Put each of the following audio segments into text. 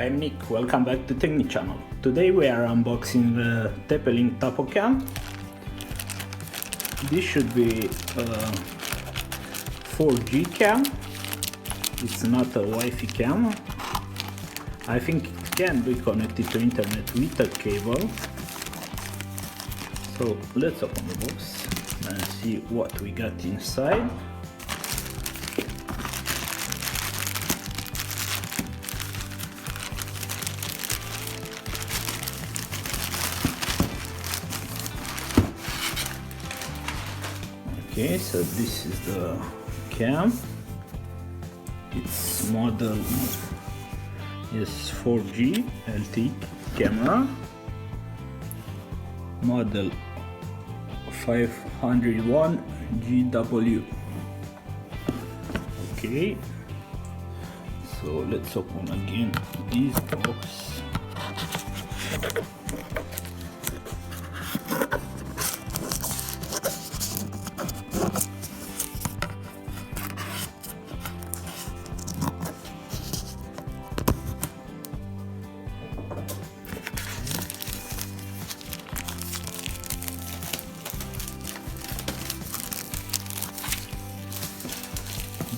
I'm Nick, welcome back to Technic channel. Today we are unboxing the Tapo Cam. This should be a 4G cam, it's not a Wi-Fi cam. I think it can be connected to internet with a cable. So let's open the box and see what we got inside. Okay, so this is the cam. Its model is 4G LTE camera, model 501GW. Okay, so let's open again this box.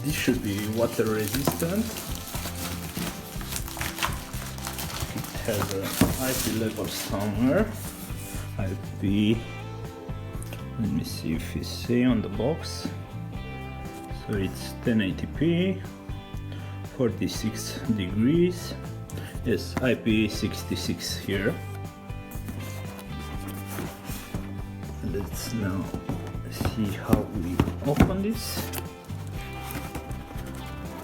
This should be water resistant. It has an IP level somewhere. IP, let me see if it's say on the box. So it's 1080p, 46 degrees. Yes, IP66 here. Let's now see how we open this.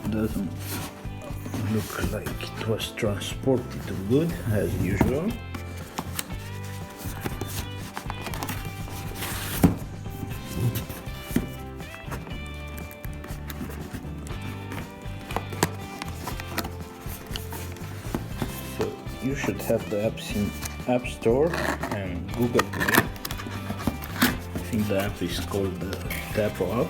Doesn't look like it was transported good as usual. So you should have the apps in App Store and Google Play. I think the app is called the Tapo app.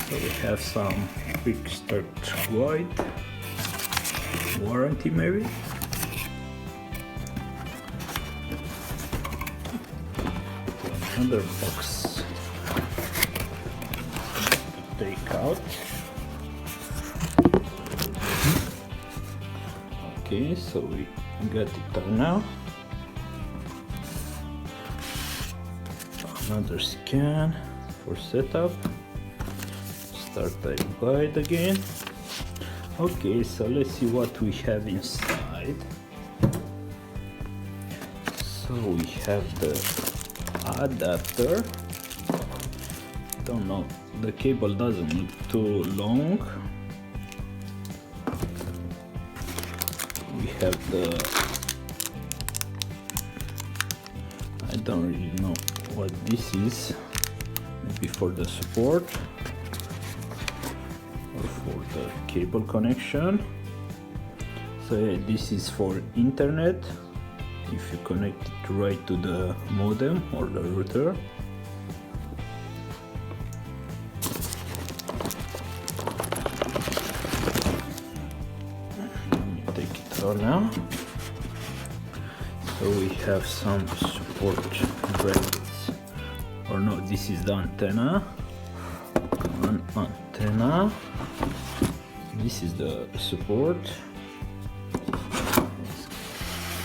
So we have some quick start guide, warranty maybe. Another box to take out. Okay, so we got it out now. Another scan for setup. Start type guide again. Okay, so let's see what we have inside. So we have the adapter. Don't know, the cable doesn't look too long. We have the, I don't really know what this is, maybe for the support or for the cable connection. So yeah, this is for internet if you connect it right to the modem or the router. Let me take it out now. So we have some support brackets, or no, this is the antenna. One antenna. This is the support. It's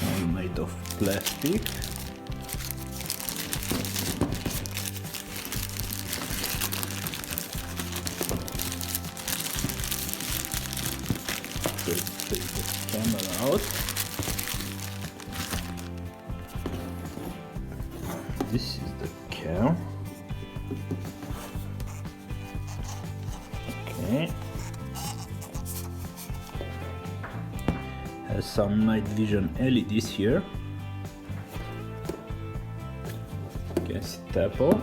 all made of plastic. Let's take the camera out. This is the cam. Okay. Has some night vision LEDs here. You can see Tapo.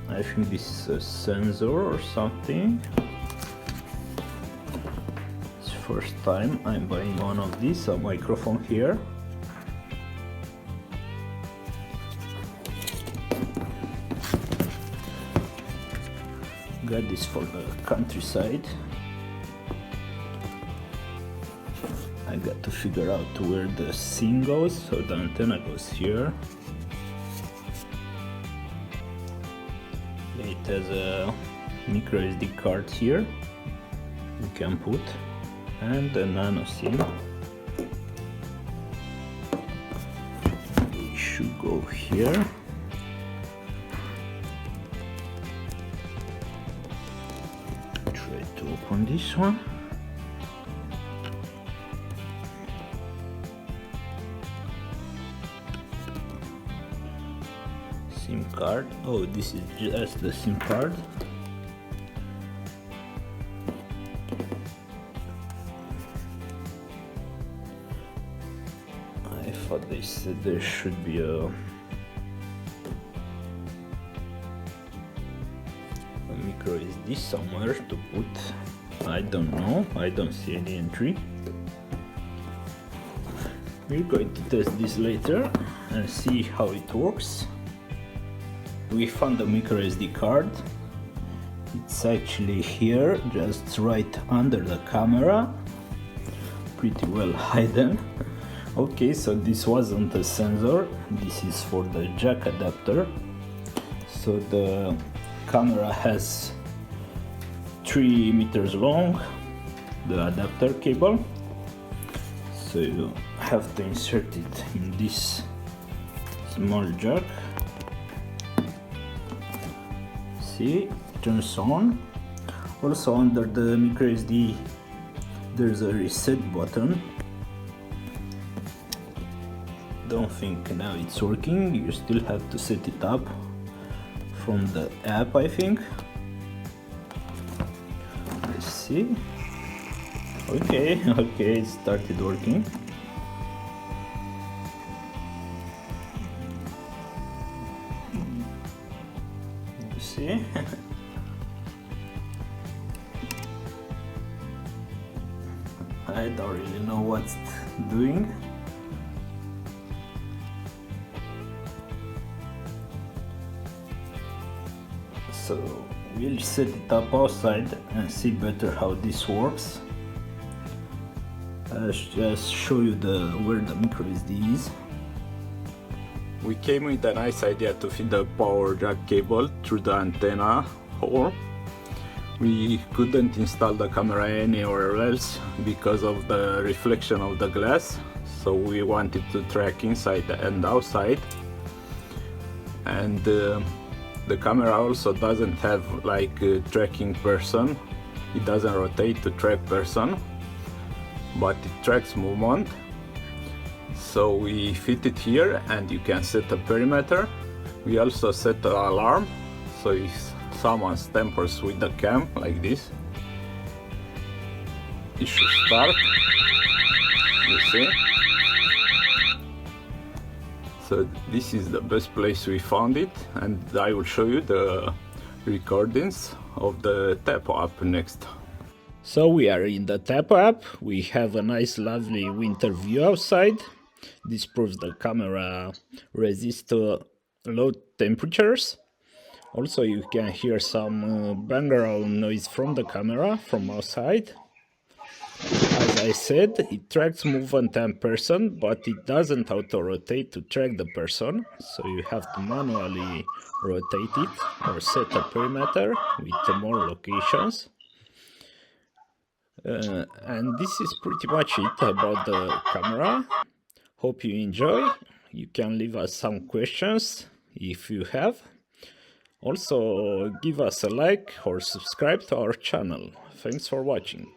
I think this is a sensor or something. It's the first time I'm buying one of these, a microphone here. Got this for the countryside. I got to figure out where the SIM goes, so the antenna goes here. It has a micro SD card here you can put, and a Nano Sim. It should go here. Try to open this one. SIM card. Oh, this is just the SIM card. I thought they said there should be a micro SD somewhere to put. I don't know. I don't see any entry. We're going to test this later and see how it works. We found the micro SD card. It's actually here, just right under the camera, pretty well hidden. Okay, so this wasn't a sensor, this is for the jack adapter. So the camera has 3 meters long, the adapter cable. So you have to insert it in this small jack. See, it turns on. Also under the micro SD there's a reset button. Don't think now it's working, you still have to set it up from the app, I think. Let's see. Okay, it started working. See? I don't really know what's doing. So we'll set it up outside and see better how this works. I'll just show you where the micro SD is. We came with a nice idea to feed the power jack cable through the antenna hole. We couldn't install the camera anywhere else because of the reflection of the glass, so we wanted to track inside and outside. And the camera also doesn't have like a tracking person. It doesn't rotate to track person, but it tracks movement. So we fit it here and you can set a perimeter. We also set an alarm, so if someone tampers with the cam like this, it should start, you see. So this is the best place we found it, and I will show you the recordings of the Tapo app next. So we are in the Tapo app. We have a nice lovely winter view outside. This proves the camera resists low temperatures. Also you can hear some background noise from the camera from outside. As I said, it tracks movement and person, but it doesn't auto-rotate to track the person, so you have to manually rotate it or set a perimeter with more locations. And this is pretty much it about the camera. Hope you enjoy. You can leave us some questions if you have. Also, give us a like or subscribe to our channel. Thanks for watching.